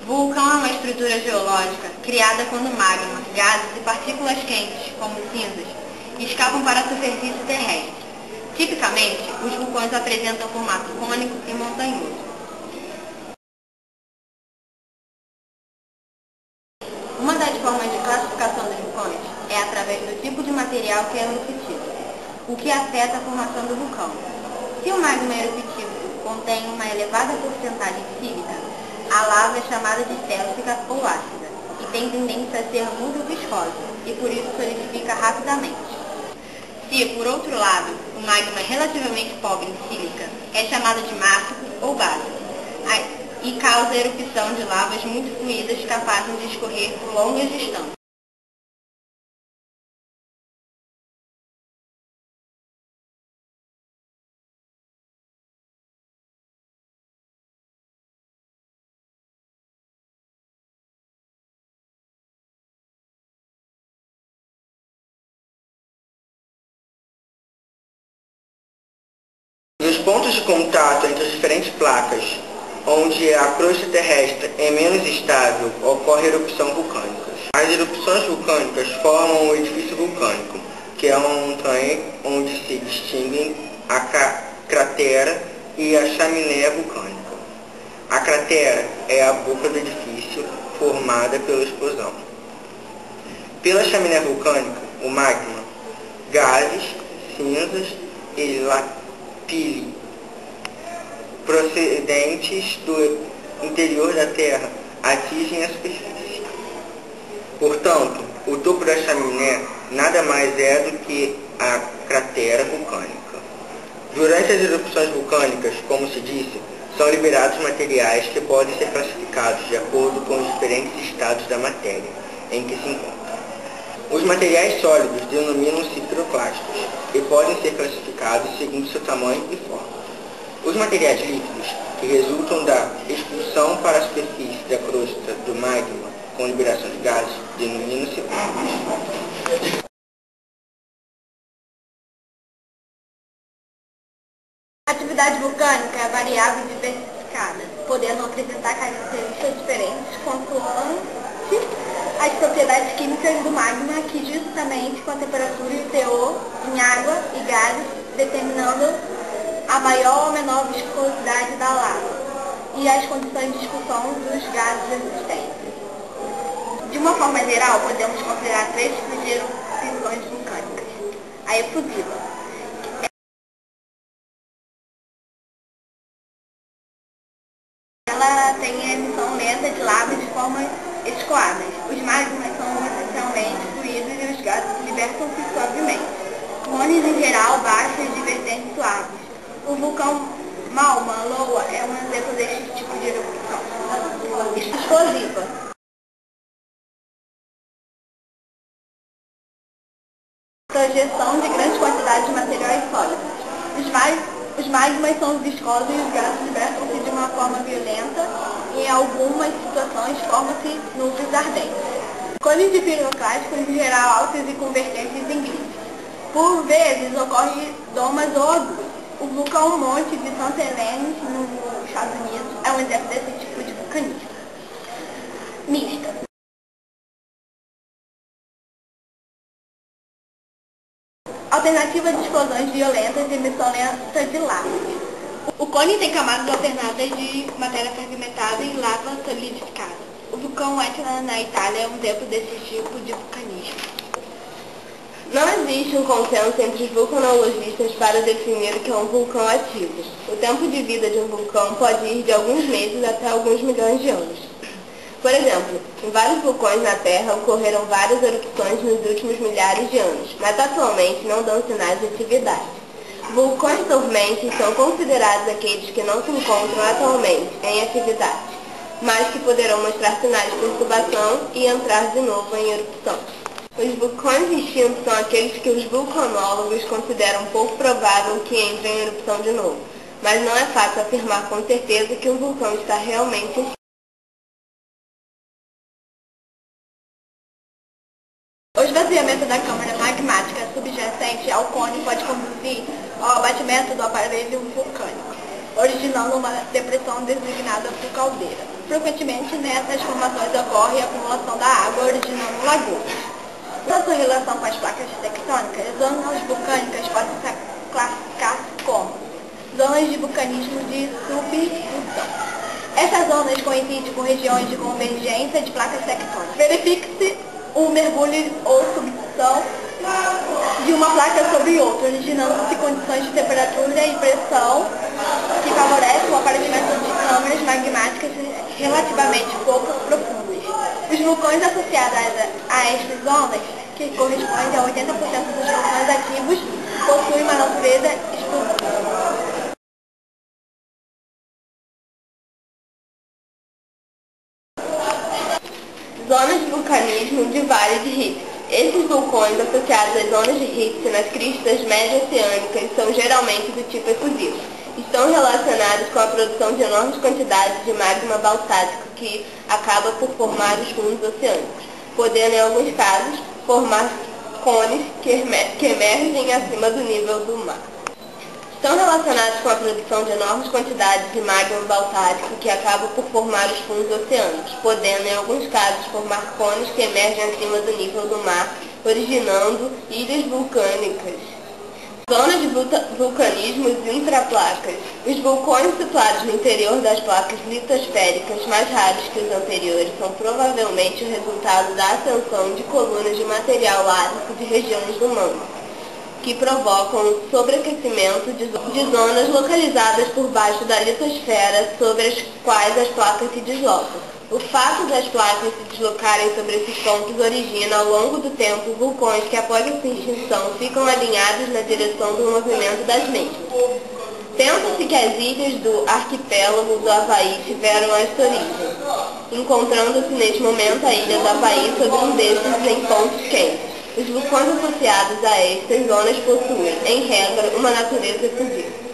Vulcão é uma estrutura geológica criada quando magma, gases e partículas quentes, como cinzas, escapam para a superfície terrestre. Tipicamente, os vulcões apresentam formato cônico e montanhoso. Uma das formas de classificação dos vulcões é através do tipo de material que é eruptivo, o que afeta a formação do vulcão. Se o magma eruptivo contém uma elevada porcentagem sílica, a lava é chamada de célsica ou ácida e tem tendência a ser muito viscosa e por isso solidifica rapidamente. Se, por outro lado, o magma é relativamente pobre em sílica, é chamado de máfico ou básico e causa a erupção de lavas muito fluídas capazes de escorrer por longas distâncias. Nos pontos de contato entre as diferentes placas, onde a crosta terrestre é menos estável, ocorre erupção vulcânica. As erupções vulcânicas formam o edifício vulcânico, que é uma montanha onde se distinguem a cratera e a chaminé vulcânica. A cratera é a boca do edifício formada pela explosão. Pela chaminé vulcânica, o magma, gases, cinzas e lapilli procedentes do interior da Terra atingem a superfície. Portanto, o topo da chaminé nada mais é do que a cratera vulcânica. Durante as erupções vulcânicas, como se disse, são liberados materiais que podem ser classificados de acordo com os diferentes estados da matéria em que se encontram. Os materiais sólidos denominam-se piroclastos e podem ser classificados segundo seu tamanho e forma. Os materiais líquidos, que resultam da expulsão para a superfície da crosta do magma com liberação de gases, denominam-se lávas. A atividade vulcânica é variável e diversificada, podendo apresentar características diferentes consoante as propriedades químicas do magma, que justamente com a temperatura e o teor em água e gases, determinando a maior ou menor viscosidade da lava e as condições de expulsão dos gases existentes. De uma forma geral, podemos considerar três tipos de erupções vulcânicas. A efusiva. Ela tem a emissão lenta de lava de formas escoadas. Os magmas são essencialmente fluidos e os gases libertam-se suavemente. Cones em geral baixos de vertentes suaves. O vulcão Mauna Loa é um exemplo deste tipo de erupção. Explosiva. Projeção de grandes quantidades de materiais sólidos. Os magmas são viscosos e os gases libertam-se de uma forma violenta e em algumas situações formam-se nuvens ardentes. Cones de piroclásticos em geral altos e com vertentes em grid. Por vezes ocorrem domas ou agudas. O vulcão Monte de Santa Helena, nos Estados Unidos, é um exemplo desse tipo de vulcanismo. Mista. Alternativa de explosões violentas e emissão lenta de lava. O cone tem camadas alternadas de matéria fragmentada e lava solidificada. O vulcão Etna, na Itália, é um exemplo desse tipo de vulcanismo. Não existe um consenso entre os vulcanologistas para definir o que é um vulcão ativo. O tempo de vida de um vulcão pode ir de alguns meses até alguns milhões de anos. Por exemplo, em vários vulcões na Terra ocorreram várias erupções nos últimos milhares de anos, mas atualmente não dão sinais de atividade. Vulcões dormentes são considerados aqueles que não se encontram atualmente em atividade, mas que poderão mostrar sinais de perturbação e entrar de novo em erupção. Os vulcões extintos são aqueles que os vulcanólogos consideram pouco provável que entrem em erupção de novo, mas não é fácil afirmar com certeza que um vulcão está realmente extinto. O esvaziamento da câmara magmática subjacente ao cone pode conduzir ao abatimento do aparelho vulcânico. originando uma depressão designada por caldeira. Frequentemente, nessas formações ocorre a acumulação da água, originando lagoas. Na sua relação com as placas tectônicas, zonas vulcânicas podem se classificar como zonas de vulcanismo de subdução. Essas zonas coincidem com regiões de convergência de placas tectônicas. Verifique-se um mergulho ou subdução de uma placa sobre outra, originando-se condições de temperatura e pressão que favorecem o aparecimento de câmaras magmáticas relativamente pouco profundas. Os vulcões associados a estas zonas, que correspondem a 80% dos vulcões ativos, possuem uma natureza explosiva. Zonas de vulcanismo de Vale de Rift. Esses vulcões associados às zonas de Rift nas cristas médio-oceânicas são geralmente do tipo efusivo. Estão relacionados com a produção de enormes quantidades de magma basáltico que acaba por formar os fundos oceânicos, podendo em alguns casos formar cones que emergem acima do nível do mar. Estão relacionados com a produção de enormes quantidades de magma basáltico que acaba por formar os fundos oceânicos, podendo em alguns casos formar cones que emergem acima do nível do mar, originando ilhas vulcânicas. Zonas de vulcanismos intraplacas. Os vulcões situados no interior das placas litosféricas, mais raros que os anteriores, são provavelmente o resultado da ascensão de colunas de material ácido de regiões do manto, que provocam o sobreaquecimento de zonas localizadas por baixo da litosfera sobre as quais as placas se deslocam. O fato das placas se deslocarem sobre esses pontos origina, ao longo do tempo, vulcões que, após a sua extinção, ficam alinhados na direção do movimento das mesmas. Pensa-se que as ilhas do arquipélago do Havaí tiveram esta origem, encontrando-se neste momento a ilha do Havaí sobre um desses em pontos quentes. Os vulcões associados a estas zonas possuem, em regra, uma natureza efusiva.